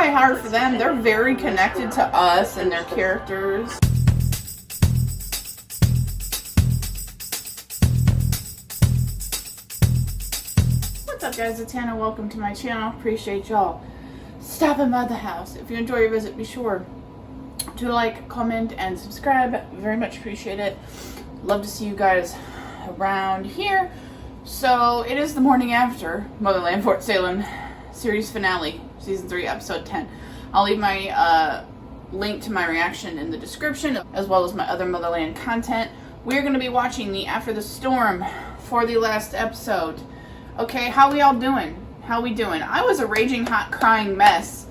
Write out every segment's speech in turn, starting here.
probably hard for them. They're very connected to us and their characters. What's up, guys? It's Hannah. Welcome to my channel. Appreciate y'all stopping by the house. If you enjoy your visit, be sure to like, comment, and subscribe. Very much appreciate it. Love to see you guys around here. So it is the morning after Motherland, Fort Salem series finale, season 3, episode 10. I'll leave my link to my reaction in the description, as well as my other Motherland content. We're going to be watching the After the Storm for the last episode. Okay, how we all doing? How we doing? I was a raging hot crying mess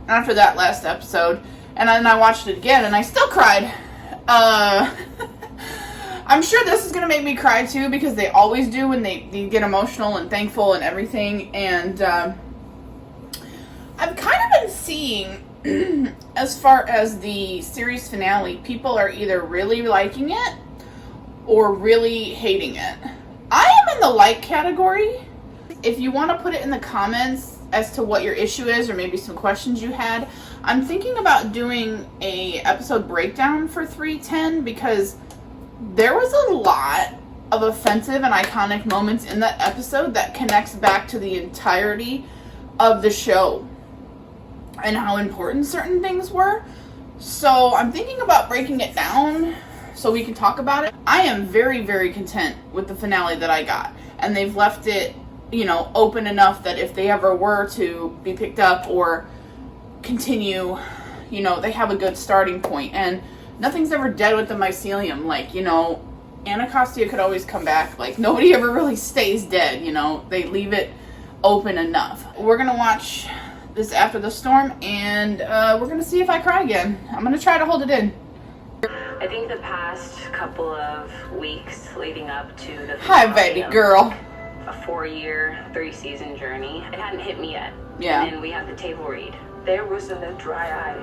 after that last episode, and then I watched it again and I still cried. I'm sure this is going to make me cry too, because they always do when they get emotional and thankful and everything. And I've kind of been seeing, as far as the series finale, people are either really liking it or really hating it. I am in the like category. If you want to put it in the comments as to what your issue is, or maybe some questions you had, I'm thinking about doing a episode breakdown for 310, because there was a lot of offensive and iconic moments in that episode that connects back to the entirety of the show and how important certain things were. So I'm thinking about breaking it down so we can talk about it. I am very, very content with the finale that I got, and they've left it, you know, open enough that if they ever were to be picked up or continue, you know, they have a good starting point. And nothing's ever dead with the mycelium. Like, you know, Anacostia could always come back. Like, nobody ever really stays dead, you know. They leave it open enough. We're going to watch this After the Storm, and we're going to see if I cry again. I'm going to try to hold it in. I think the past couple of weeks leading up to the Hi, baby girl. A 4-year, 3-season journey. It hadn't hit me yet. Yeah. And then we had the table read. There wasn't a dry eye,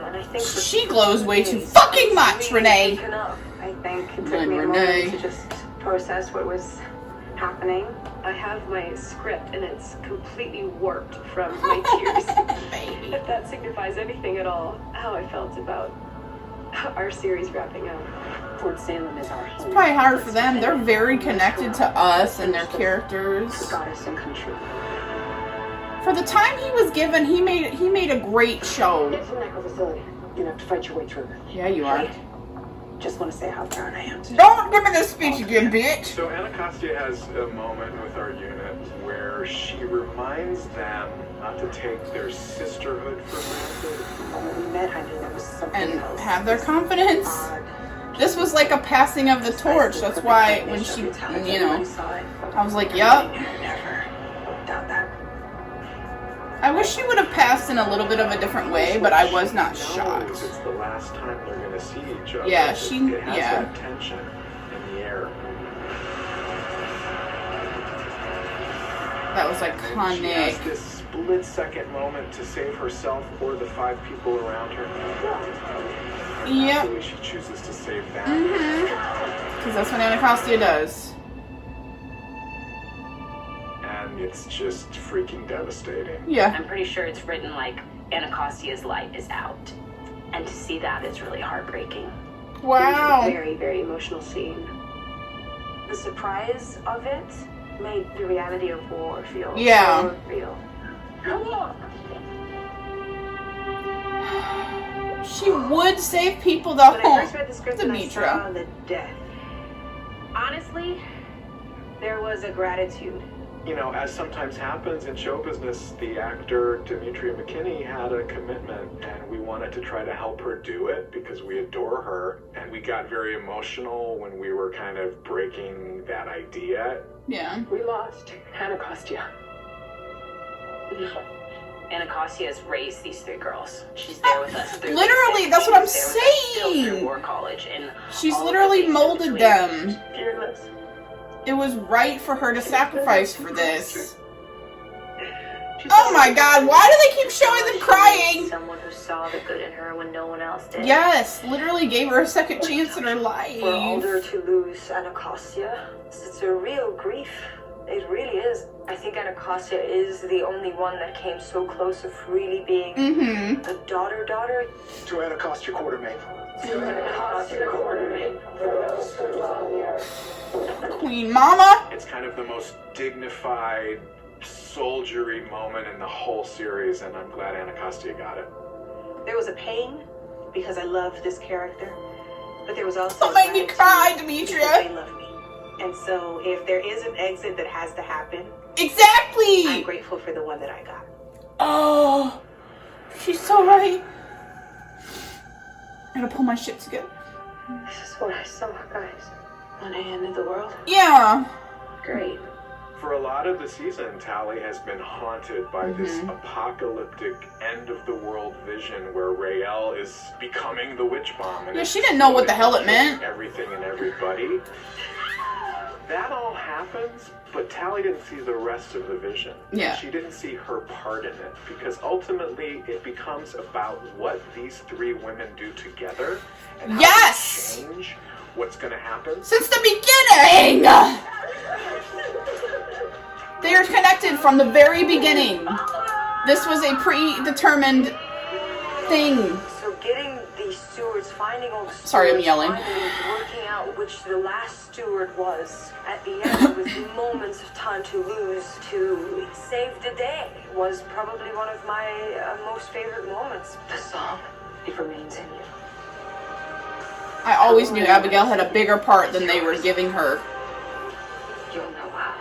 and I think she glows way too fucking much, Renee. I think it took me a moment to just process what was happening. I have my script, and it's completely warped from my tears. Baby. If that signifies anything at all, how I felt about our series wrapping up. Fort Salem is our home. It's probably hard for them. They're very connected to us and their characters. The goddess and country. For the time he was given, he made a great show. It's a medical facility. You have to fight your way through. Yeah, you are. Just want to say how proud I am. Don't give me this speech again, bitch. So Anacostia has a moment with our unit where she reminds them not to take their sisterhood for granted. When we met, I knew there was something And else. have their confidence. This was like a passing of the torch. That's why when she, you know, I was like, yup. Never doubt that. I wish she would have passed in a little bit of a different way, but I was not shocked. It's the last time they're going to see each other. Yeah, It has yeah. that tension in the air. That was And she has iconic. this split-second moment to save herself or the 5 people around her. Yep. Actually, she chooses to save them. Because that's what Anacostia does. And it's just freaking devastating. Yeah. I'm pretty sure it's written like Anacostia's light is out. And to see that is really heartbreaking. Wow. Very, very emotional scene. The surprise of it made the reality of war feel Yeah. so real. Come on! She would save people When I though. first read the script and I Demetra. saw the death, honestly, there was a gratitude. You know, as sometimes happens in show business, the actor Demetria McKinney had a commitment, and we wanted to try to help her do it because we adore her, and we got very emotional when we were kind of breaking that idea. Yeah. We lost Anacostia. Anacostia has raised these 3 girls. She's there with us. Through Literally, that's what I'm She's there with us still saying. through War College, and She's all of the literally things in molded between. them. Fearless. It was right for her to sacrifice for this. She's Oh my god, why do they keep showing them crying? Someone who saw the good in her when no one else did. Yes, literally gave her a second chance in her life. For Alder to lose Anacostia, it's a real grief It really is. I think Anacostia is the only one that came so close of really being a daughter. To Anacostia Quartermain. Queen Mama. It's kind of the most dignified, soldiery moment in the whole series, and I'm glad Anacostia got it. There was a pain because I loved this character, but there was also Don't make me cry, Demetria. They love me. And so if there is an exit that has to happen, Exactly. I'm grateful for the one that I got. Oh, she's so right. I gotta pull my shit together. This is what I saw, guys. When I ended the world. Yeah. Great. For a lot of the season, Tally has been haunted by this apocalyptic end-of-the-world vision where Raelle is becoming the witch bomb. And Yeah, she didn't know what the hell it meant. Everything and everybody. That all happens, but Tally didn't see the rest of the vision. Yeah. She didn't see her part in it, because ultimately it becomes about what these three women do together and how Yes! they change what's going to happen. Since the beginning! They are connected from the very beginning. This was a predetermined thing. So getting these stewards, finding all the stewards, Sorry, I'm yelling. working out which the last steward was. At the end, with moments of time to lose, to save the day, was probably one of my most favorite moments. The song, it remains in you. I always knew Abigail had a bigger part than they were giving her. You'll know how.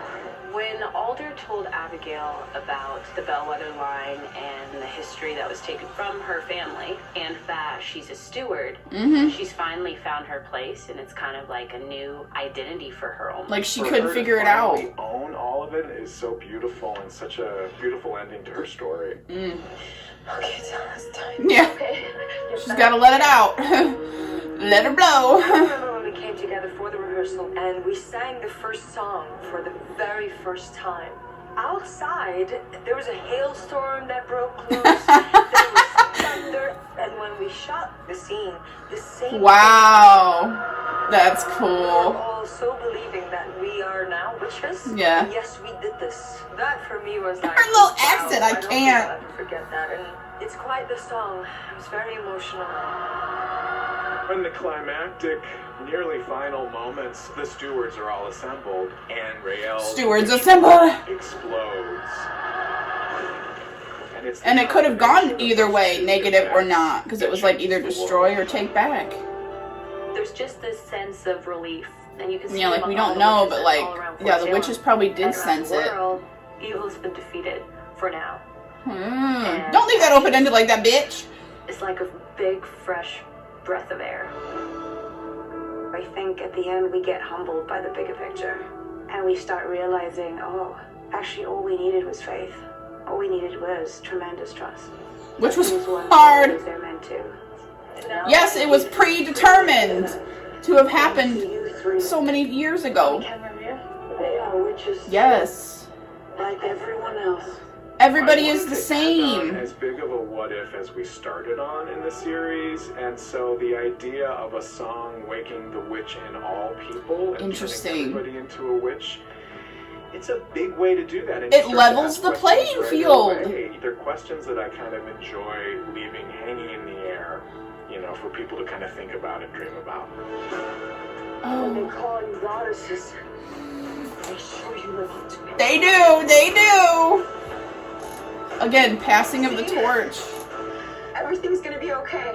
When Alder told Abigail about the Bellwether line and the history that was taken from her family, and that she's a steward, she's finally found her place, and it's kind of like a new identity for her own. Like she For couldn't her figure to it out. finally own all of it is so beautiful and such a beautiful ending to her story. Okay, tell us time. Yeah. Okay. She's gotta let it out. Let her I blow. remember when we came together for the rehearsal and we sang the first song for the very first time. Outside, there was a hailstorm that broke loose. There was thunder, and when we shot the scene, the same. Wow. That's We're cool. all so believing that we are now witches. Yeah. And yes, we did this. That for me was like Her little wow, accent, I don't think can't. I'll ever forget that, and it's quite the song. It was very emotional. In the climactic, nearly final moments, the stewards are all assembled, and Raelle Stewards assemble. explodes. And it could have gone either way, negative or not, because it was like either destroy or take back. There's just this sense of relief, and you can see Yeah, like it we among don't the know, witches but like, all around Fort yeah, the Salem. witches probably And did around sense the it. world, evil's been defeated for now. Don't leave that open-ended like that, bitch. It's like a big, fresh breath of air. I think at the end we get humbled by the bigger picture, and we start realizing, oh, actually all we needed was faith. All we needed was tremendous trust. Which was Things went hard. as they're meant to. And now Yes, it was predetermined to have happened you three so many years ago. can review. They are witches. Yes. Like everyone else. Everybody I is the wanted to end on same. as big of a what if as we started on in the series, and so the idea of a song waking the witch in all people and Interesting. turning everybody into a witch, it's a big way to do that. And It you start to levels ask the questions playing right field. away. They're questions that I kind of enjoy leaving hanging in the air, you know, for people to kind of think about and dream about. When they Oh, call you goddesses, they show you live up to it. they do. They do. Again, passing of the torch. Everything's gonna be okay.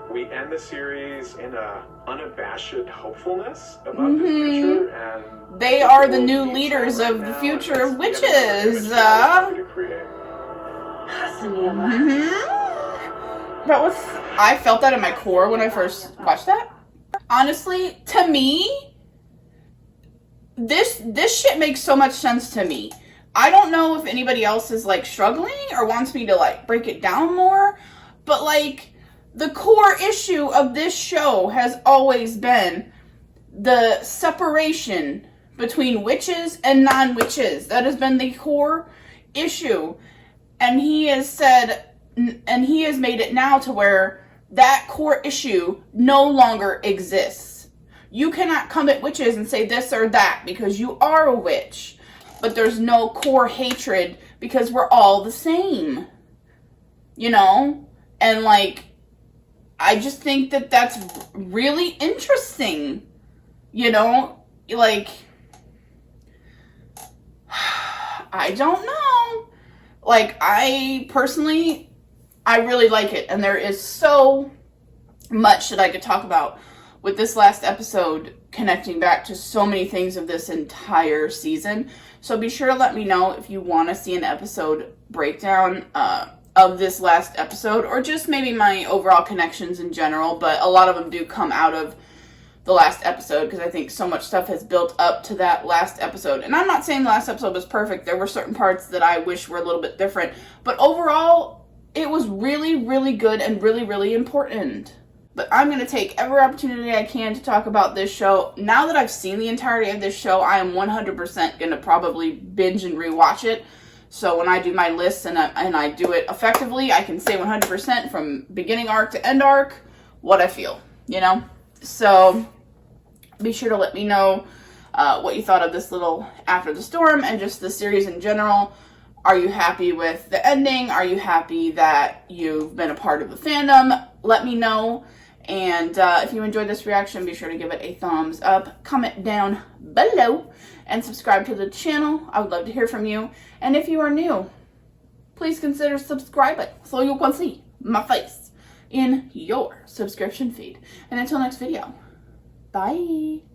We end the series in a unabashed hopefulness about the future, and They are the we'll new meet leaders right of the now future and of it's yet another witches. image that we're trying to create. That was, I felt that in my core when I first watched that. Honestly, to me, this shit makes so much sense to me. I don't know if anybody else is like struggling or wants me to like break it down more, but like the core issue of this show has always been the separation between witches and non-witches. That has been the core issue. And he has said, and he has made it now to where that core issue no longer exists. You cannot come at witches and say this or that because you are a witch. but there's no core hatred because we're all the same. You know? And, like, I just think that that's really interesting. You know? Like, I don't know. Like, I personally, I really like it. And there is so much that I could talk about with this last episode, connecting back to so many things of this entire season. So be sure to let me know if you want to see an episode breakdown of this last episode, or just maybe my overall connections in general. But a lot of them do come out of the last episode, because I think so much stuff has built up to that last episode. And I'm not saying the last episode was perfect. There were certain parts that I wish were a little bit different. But overall, it was really, really good and really, really important. But I'm going to take every opportunity I can to talk about this show. Now that I've seen the entirety of this show, I am 100% going to probably binge and rewatch it. So when I do my lists and I do it effectively, I can say 100% from beginning arc to end arc what I feel, you know? So be sure to let me know what you thought of this little After the Storm and just the series in general. Are you happy with the ending? Are you happy that you've been a part of the fandom? Let me know. And if you enjoyed this reaction, be sure to give it a thumbs up, comment down below, and subscribe to the channel. I would love to hear from you. And if you are new, please consider subscribing so you can see my face in your subscription feed. And until next video, bye.